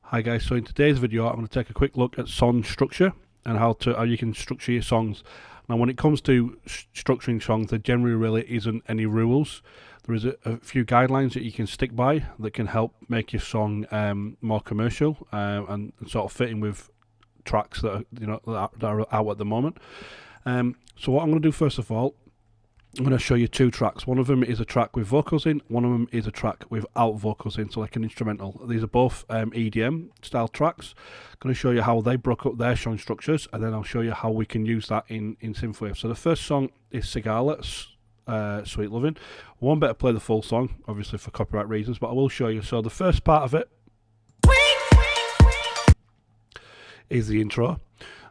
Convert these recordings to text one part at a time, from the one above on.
Hi guys, so in today's video I'm going to take a quick look at song structure and how you can structure your songs. Now when it comes to structuring songs, there generally really isn't any rules. There is a few guidelines that you can stick by that can help make your song more commercial and sort of fitting with tracks that are out at the moment. So what I'm going to do first of all, I'm going to show you two tracks. One of them is a track with vocals in, one of them is a track without vocals in, so like an instrumental. These are both EDM style tracks. I'm going to show you how they broke up their song structures, and then I'll show you how we can use that in Synthwave. So the first song is Sigala's Sweet Lovin'. I won't better play the full song, obviously for copyright reasons, but I will show you. So the first part of it is the intro.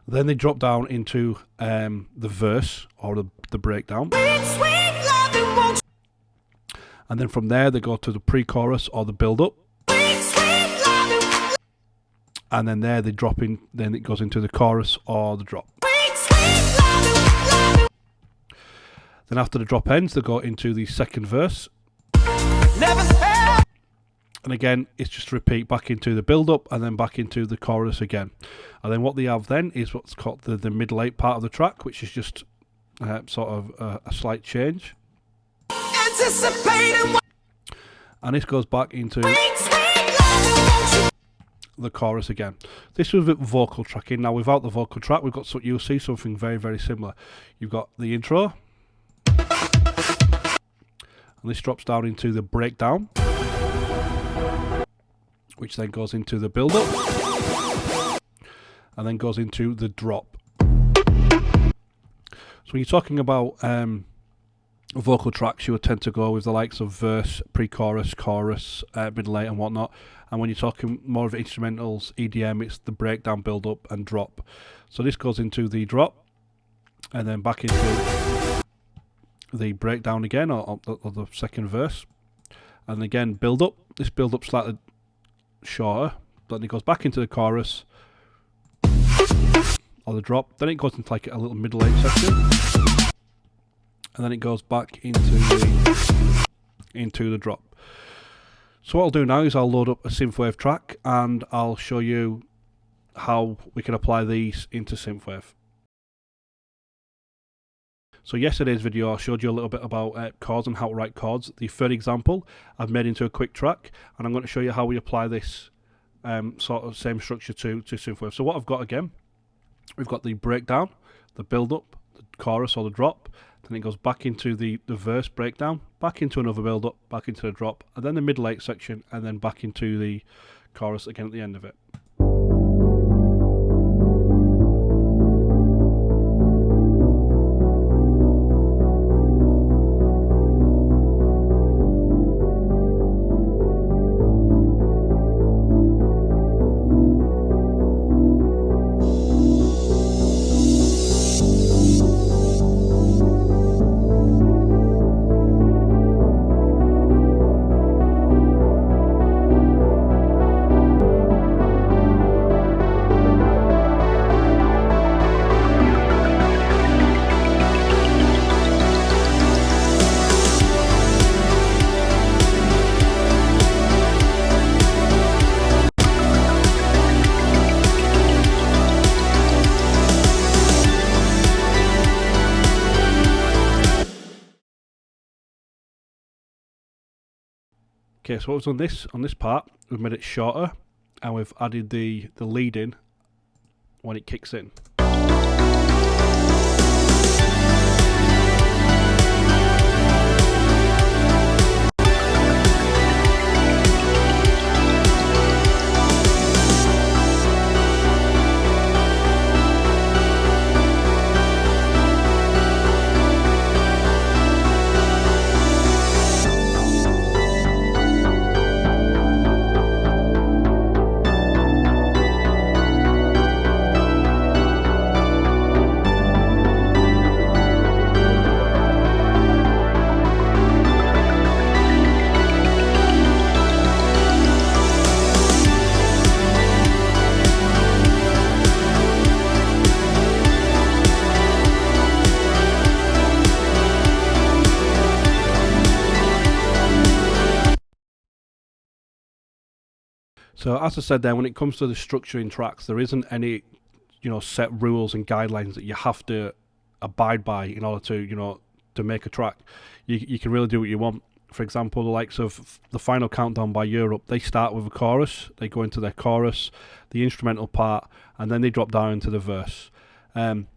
Then they drop down into the verse or the breakdown. And then from there they go to the pre-chorus or the build-up. And then there they drop in, then it goes into the chorus or the drop. Then after the drop ends, they go into the second verse. And again, it's just a repeat back into the build-up and then back into the chorus again. And then what they have then is what's called the middle eight part of the track, which is just sort of a slight change. And this goes back into the chorus again. This was with vocal tracking. Now without the vocal track, you'll see something very, very similar. You've got the intro, and this drops down into the breakdown, which then goes into the build-up, and then goes into the drop. So when you're talking about vocal tracks, you would tend to go with the likes of verse, pre-chorus, chorus, middle eight and whatnot. And when you're talking more of instrumentals, EDM, it's the breakdown, build-up and drop. So this goes into the drop, and then back into the breakdown again, or the second verse. And again, build-up. This build-up slightly shorter, then it goes back into the chorus or the drop, then it goes into like a little middle eight section, and then it goes back into the drop. So what I'll do now is I'll load up a Synthwave track and I'll show you how we can apply these into Synthwave. So yesterday's video I showed you a little bit about chords and how to write chords. The third example I've made into a quick track, and I'm going to show you how we apply this sort of same structure to Synthwave. So what I've got again, we've got the breakdown, the build-up, the chorus or the drop, then it goes back into the verse breakdown, back into another build-up, back into the drop, and then the middle eight section, and then back into the chorus again at the end of it. Okay, so what we've done on this part, we've made it shorter and we've added the lead in when it kicks in. So as I said there, when it comes to the structuring tracks, there isn't any, set rules and guidelines that you have to abide by in order to, to make a track. You can really do what you want. For example, the likes of the Final Countdown by Europe, they start with a chorus, they go into their chorus, the instrumental part, and then they drop down into the verse. When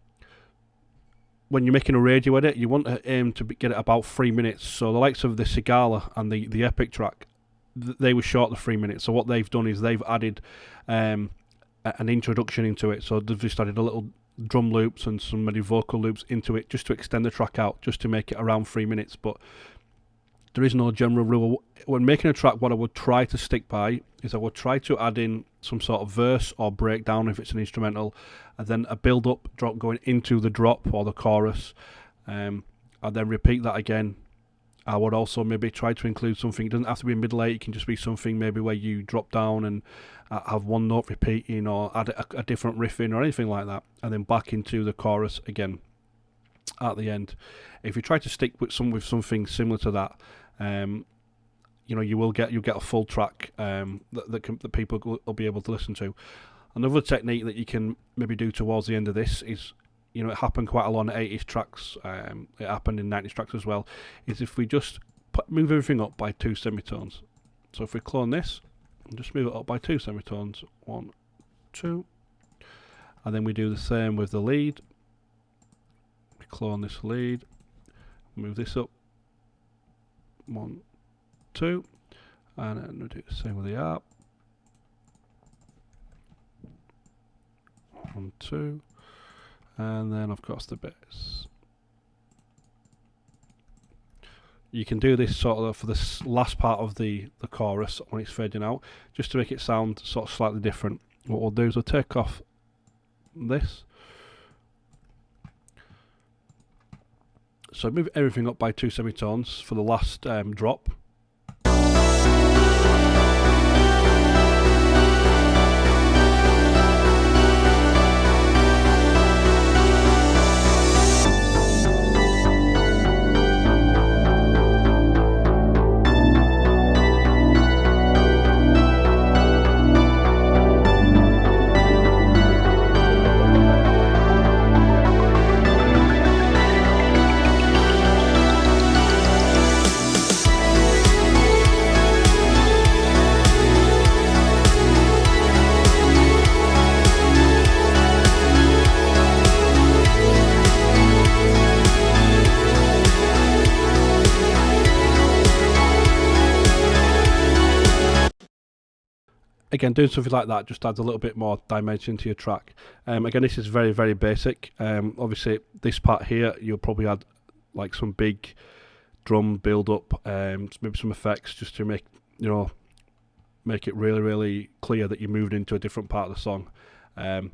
you're making a radio edit, you want to aim to get it about 3 minutes. So the likes of the Sigala and the Epic track, they were short of 3 minutes. So what they've done is they've added an introduction into it. So they've just added a little drum loops and some maybe vocal loops into it, just to extend the track out, just to make it around 3 minutes. But there is no general rule. When making a track, what I would try to stick by is I would try to add in some sort of verse or breakdown if it's an instrumental, and then a build-up drop going into the drop or the chorus, and then repeat that again. I would also maybe try to include something. It doesn't have to be middle eight. It can just be something maybe where you drop down and have one note repeating, or add a different riff in or anything like that, and then back into the chorus again at the end. If you try to stick with something similar to that, you'll get a full track that people will be able to listen to. Another technique that you can maybe do towards the end of this is, it happened quite a lot on 80s tracks, it happened in 90s tracks as well, is if we just move everything up by 2 semitones. So if we clone this and just move it up by 2 semitones, 1, 2, and then we do the same with the lead. We clone this lead, move this up, 1, 2, and then we do the same with the ARP, 1, 2, and then of course the bass. You can do this sort of for the last part of the chorus when it's fading out, just to make it sound sort of slightly different. What we'll do is we'll take off this. So move everything up by 2 semitones for the last drop. Again, doing something like that just adds a little bit more dimension to your track. Again, this is very, very basic. Obviously, this part here, you'll probably add like some big drum build-up, maybe some effects, just to make it really, really clear that you moved into a different part of the song. But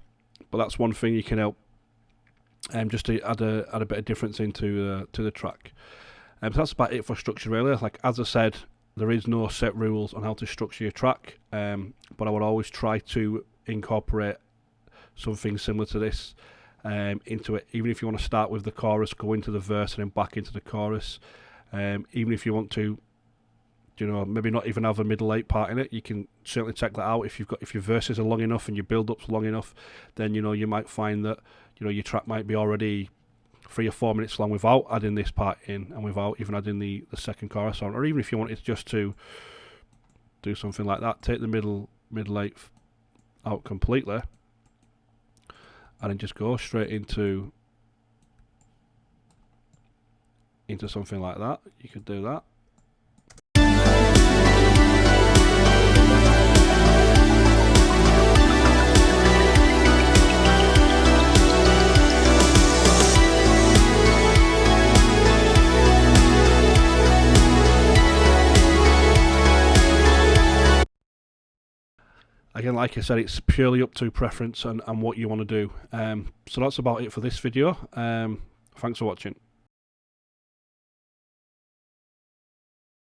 that's one thing you can help, just to add a bit of difference into to the track. So that's about it for structure, really. Like as I said, there is no set rules on how to structure your track, but I would always try to incorporate something similar to this into it. Even if you want to start with the chorus, go into the verse and then back into the chorus. Even if you want to, maybe not even have a middle eight part in it, you can certainly check that out. If your verses are long enough and your build-up's long enough, then you might find that your track might be already 3 or 4 minutes long without adding this part in, and without even adding the second chorus on. Or even if you wanted just to do something like that, take the middle eighth out completely and then just go straight into something like that. You could do that. Again, like I said, it's purely up to preference and what you want to do. So that's about it for this video. Thanks for watching.